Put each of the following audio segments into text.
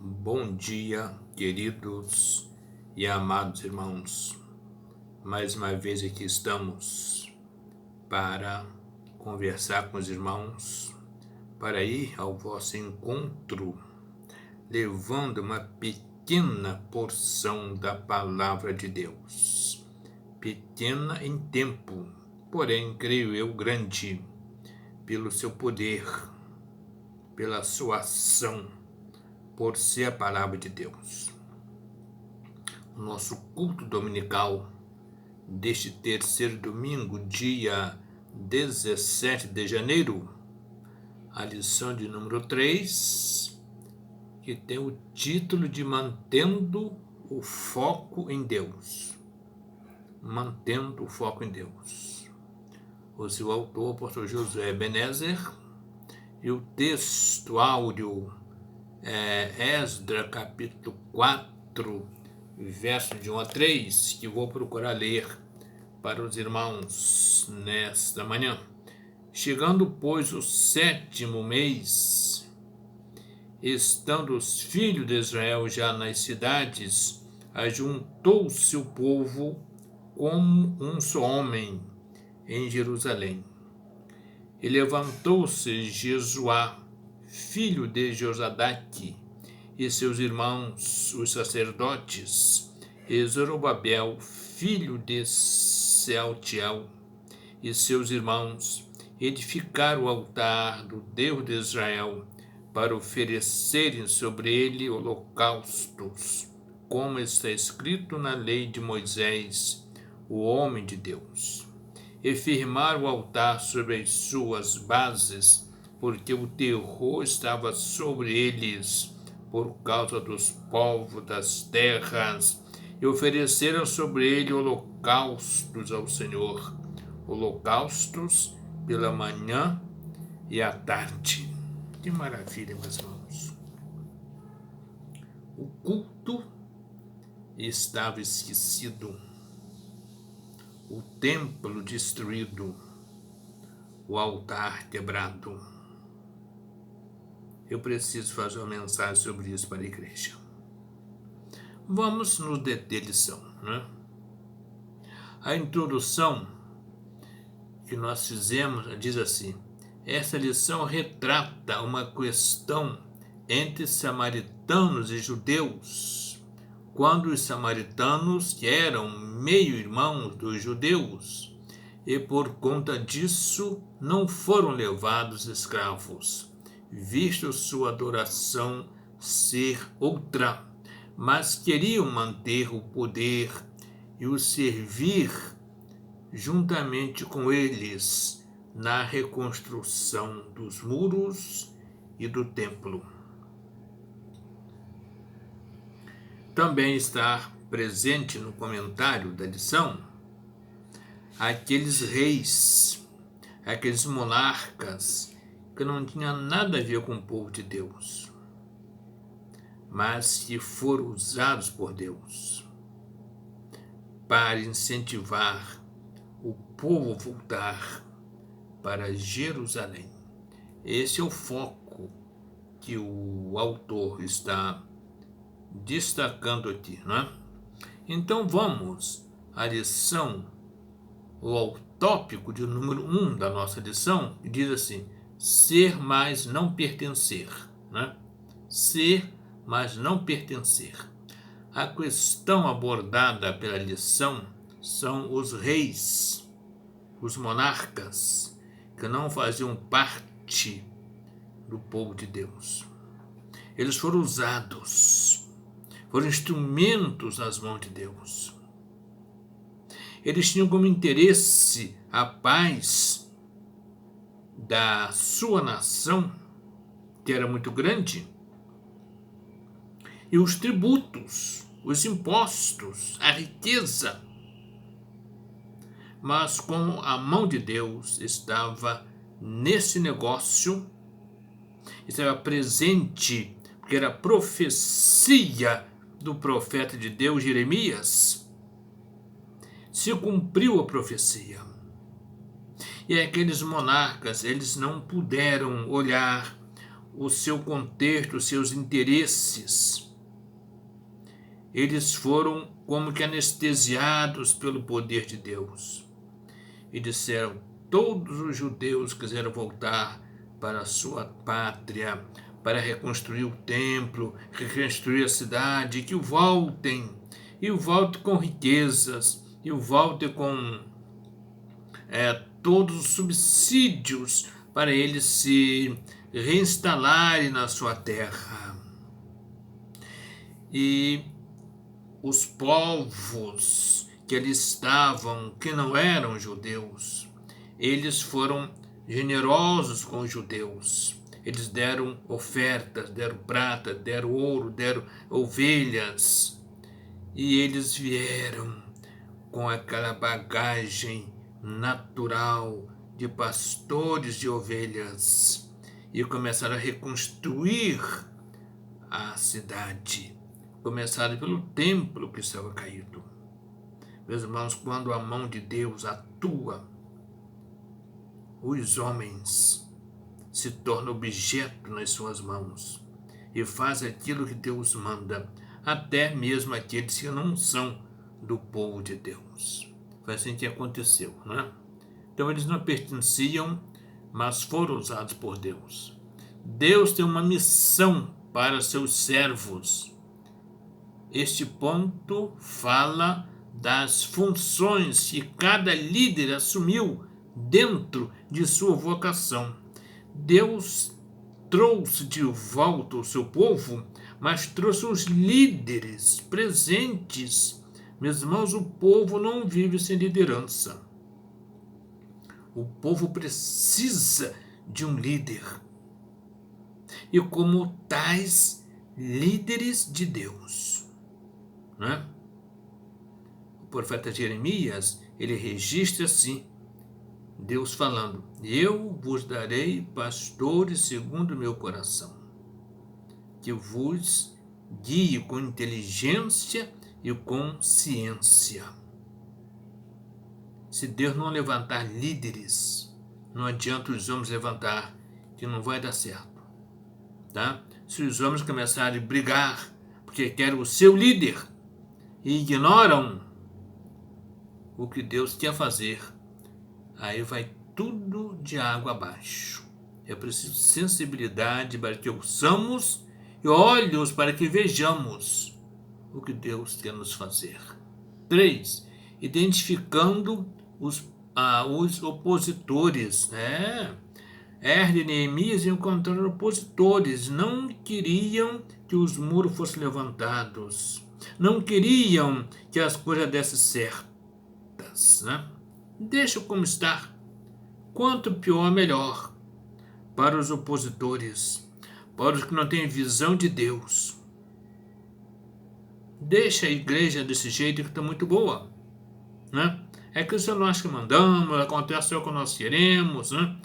Bom dia, queridos e amados irmãos. Mais uma vez aqui estamos para conversar com os irmãos, para ir ao vosso encontro, levando uma pequena porção da palavra de Deus. Pequena em tempo, porém, creio eu, grande, pelo seu poder, pela sua ação, por ser a palavra de Deus. O nosso culto dominical deste terceiro domingo, dia 17 de janeiro, a lição de número 3, que tem o título de Mantendo o Foco em Deus. Mantendo o foco em Deus. O seu autor, o apóstolo Josué Ebenezer, e o texto áudio Esdras, capítulo 4, verso de 1 a 3, que vou procurar ler para os irmãos nesta manhã. Chegando, pois, o 7º mês, estando os filhos de Israel já nas cidades, ajuntou-se o povo como um só homem em Jerusalém. E levantou-se Jesuá, filho de Josadaque, e seus irmãos, os sacerdotes, e Zorobabel, filho de Sealtiel, e seus irmãos, edificaram o altar do Deus de Israel, para oferecerem sobre ele holocaustos, como está escrito na lei de Moisés, o homem de Deus. E firmaram o altar sobre as suas bases, porque o terror estava sobre eles, por causa dos povos das terras, e ofereceram sobre ele holocaustos ao Senhor, holocaustos pela manhã e à tarde. Que maravilha, meus irmãos! O culto estava esquecido, o templo destruído, o altar quebrado. Eu preciso fazer uma mensagem sobre isso para a igreja. Vamos nos deter lição, né? A introdução que nós fizemos diz assim: essa lição retrata uma questão entre samaritanos e judeus, quando os samaritanos, que eram meio-irmãos dos judeus, e por conta disso não foram levados escravos, visto sua adoração ser outra, mas queriam manter o poder e o servir juntamente com eles na reconstrução dos muros e do templo. Também está presente no comentário da lição aqueles reis, aqueles monarcas que não tinham nada a ver com o povo de Deus, mas que foram usados por Deus para incentivar o povo a voltar para Jerusalém. Esse é o foco que o autor está destacando aqui, né? Então vamos à lição, ou ao tópico de número 1 da nossa lição, que diz assim: ser, mas não pertencer, né? Ser, mas não pertencer. A questão abordada pela lição são os reis, os monarcas, que não faziam parte do povo de Deus. Eles foram usados, foram instrumentos nas mãos de Deus. Eles tinham como interesse a paz da sua nação, que era muito grande, e os tributos, os impostos, a riqueza. Mas como a mão de Deus estava nesse negócio, estava presente, porque era profecia do profeta de Deus Jeremias, se cumpriu a profecia. E aqueles monarcas, eles não puderam olhar o seu contexto, os seus interesses. Eles foram como que anestesiados pelo poder de Deus. E disseram: todos os judeus quiseram voltar para a sua pátria, para reconstruir o templo, reconstruir a cidade, que o voltem, e o voltem com riquezas, e o voltem com todos os subsídios para eles se reinstalarem na sua terra. E os povos que ali estavam, que não eram judeus, eles foram generosos com os judeus. Eles deram ofertas, deram prata, deram ouro, deram ovelhas. E eles vieram com aquela bagagem natural de pastores de ovelhas e começaram a reconstruir a cidade. Começaram pelo templo que estava caído. Meus irmãos, quando a mão de Deus atua, os homens se tornam objeto nas suas mãos e fazem aquilo que Deus manda, até mesmo aqueles que não são do povo de Deus. Foi assim que aconteceu, né? Então eles não pertenciam, mas foram usados por Deus. Deus tem uma missão para seus servos. Este ponto fala das funções que cada líder assumiu dentro de sua vocação. Deus trouxe de volta o seu povo, mas trouxe os líderes presentes. Meus irmãos, o povo não vive sem liderança. O povo precisa de um líder. E como tais líderes de Deus, né? O profeta Jeremias, ele registra assim, Deus falando: eu vos darei pastores segundo o meu coração, que vos guie com inteligência e com ciência. Se Deus não levantar líderes, não adianta os homens levantar, que não vai dar certo, tá? Se os homens começarem a brigar porque querem o seu líder e ignoram o que Deus quer fazer, aí vai tudo de água abaixo. É preciso sensibilidade para que ouçamos e olhos para que vejamos o que Deus quer nos fazer. 3. Identificando os opositores. Erne e Neemias encontraram opositores. Não queriam que os muros fossem levantados. Não queriam que as coisas dessem certas, né? Deixa como está. Quanto pior, melhor. Para os opositores, para os que não têm visão de Deus. Deixa a igreja desse jeito que está muito boa, né? É que isso é nós que mandamos, acontece só o que nós queremos, né?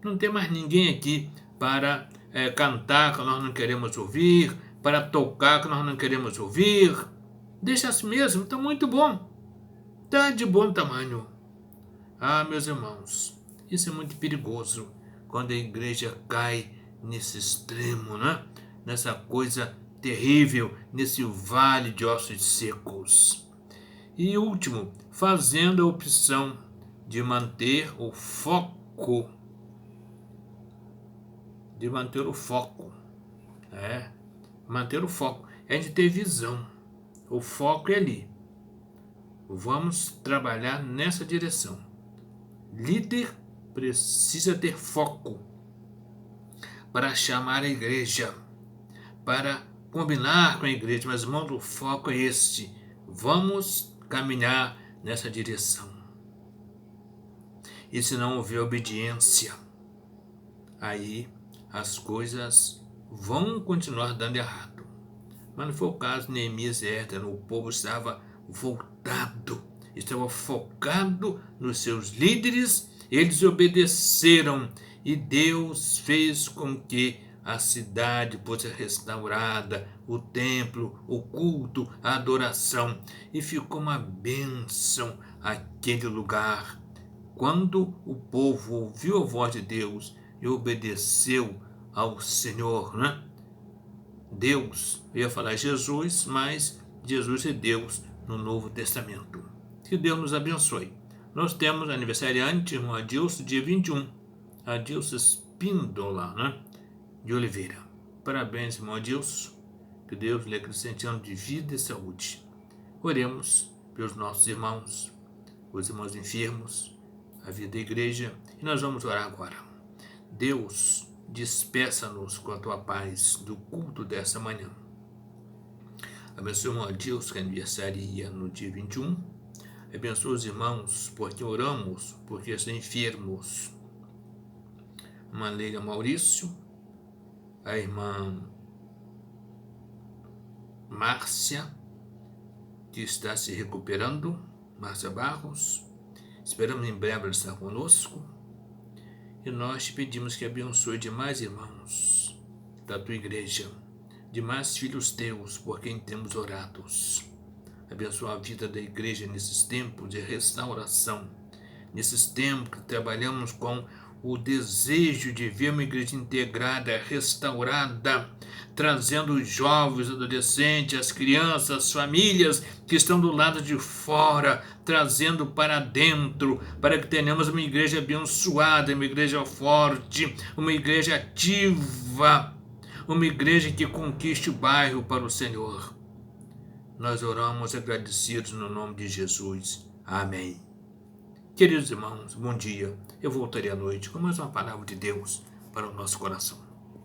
Não tem mais ninguém aqui para cantar que nós não queremos ouvir, para tocar que nós não queremos ouvir. Deixa assim mesmo, está muito bom. Está de bom tamanho. Ah, meus irmãos, isso é muito perigoso quando a igreja cai nesse extremo, né? Nessa coisa terrível, nesse vale de ossos secos. E último, fazendo a opção de manter o foco. Manter o foco é de ter visão. O foco é ali. Vamos trabalhar nessa direção. Líder precisa ter foco para chamar a igreja, para combinar com a igreja, mas irmão, o foco é este. Vamos caminhar nessa direção. E se não houver obediência, aí as coisas vão continuar dando errado. Mas não foi o caso de Neemias e Esdras. O povo estava voltado, estava focado nos seus líderes. Eles obedeceram e Deus fez com que a cidade fosse restaurada, o templo, o culto, a adoração, e ficou uma bênção aquele lugar. Quando o povo ouviu a voz de Deus e obedeceu, ao Senhor, né? Deus, eu ia falar Jesus, mas Jesus é Deus no Novo Testamento. Que Deus nos abençoe. Nós temos aniversariante, irmão Adilson, dia 21. Adilson Espíndola, né? De Oliveira. Parabéns, irmão Adilson. Que Deus lhe acrescente ano de vida e saúde. Oremos pelos nossos irmãos, os irmãos enfermos, a vida da igreja. E nós vamos orar agora. Deus, despeça-nos com a tua paz do culto dessa manhã. Abençoe o irmão Adilson, que aniversaria no dia 21. Abençoe os irmãos, porque oramos, porque estão enfermos. A irmã Leila Maurício, a irmã Márcia, que está se recuperando, Márcia Barros. Esperamos em breve ela estar conosco. E nós te pedimos que abençoe demais irmãos da tua igreja, demais filhos teus, por quem temos orados. Abençoa a vida da igreja nesses tempos de restauração, nesses tempos que trabalhamos com o desejo de ver uma igreja integrada, restaurada, trazendo os jovens, adolescentes, as crianças, as famílias que estão do lado de fora, trazendo para dentro, para que tenhamos uma igreja abençoada, uma igreja forte, uma igreja ativa, uma igreja que conquiste o bairro para o Senhor. Nós oramos agradecidos no nome de Jesus. Amém. Queridos irmãos, bom dia. Eu voltarei à noite com mais uma palavra de Deus para o nosso coração.